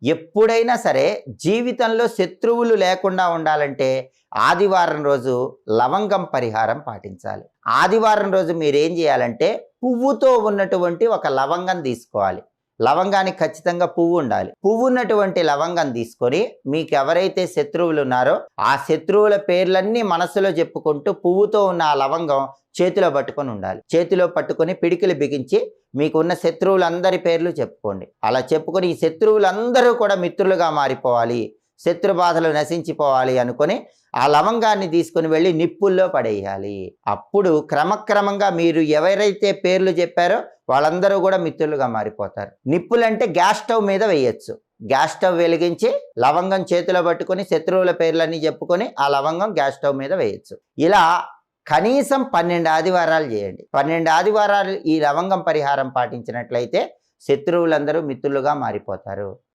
ఎప్పుడైనా సరే జీవితంలో శత్రువులు లేకుండా ఉండాలంటే ఆదివారం రోజు లవంగం పరిహారం పాటించాలి. ఆదివారం రోజు మీరేం చేయాలంటే పువ్వుతో ఉన్నటువంటి ఒక లవంగం తీసుకోవాలి. లవంగానికి ఖచ్చితంగా పువ్వు ఉండాలి. పువ్వు ఉన్నటువంటి లవంగం తీసుకొని మీకు ఎవరైతే శత్రువులు ఉన్నారో ఆ శత్రువుల పేర్లన్నీ మనసులో చెప్పుకుంటూ పువ్వుతో ఉన్న ఆ లవంగం చేతిలో పట్టుకొని ఉండాలి. చేతిలో పట్టుకొని పిడికిలు బిగించి మీకున్న శత్రువులందరి పేర్లు చెప్పుకోండి. అలా చెప్పుకొని ఈ శత్రువులందరూ కూడా మిత్రులుగా మారిపోవాలి, శత్రు బాధలు నశించిపోవాలి అనుకొని ఆ లవంగాన్ని తీసుకుని వెళ్ళి నిప్పుల్లో పడేయాలి. అప్పుడు క్రమక్రమంగా మీరు ఎవరైతే పేర్లు చెప్పారో వాళ్ళందరూ కూడా మిత్రులుగా మారిపోతారు. నిప్పులంటే గ్యాస్ స్టవ్ మీద వేయచ్చు. గ్యాస్ స్టవ్ వెలిగించి లవంగం చేతిలో పట్టుకొని శత్రువుల పేర్లన్నీ చెప్పుకొని ఆ లవంగం గ్యాస్ స్టవ్ మీద వేయచ్చు. ఇలా కనీసం 12 ఆదివారాలు చేయండి. 12 ఆదివారాలు ఈ లవంగం పరిహారం పాటించినట్లయితే శత్రువులందరూ మిత్రులుగా మారిపోతారు.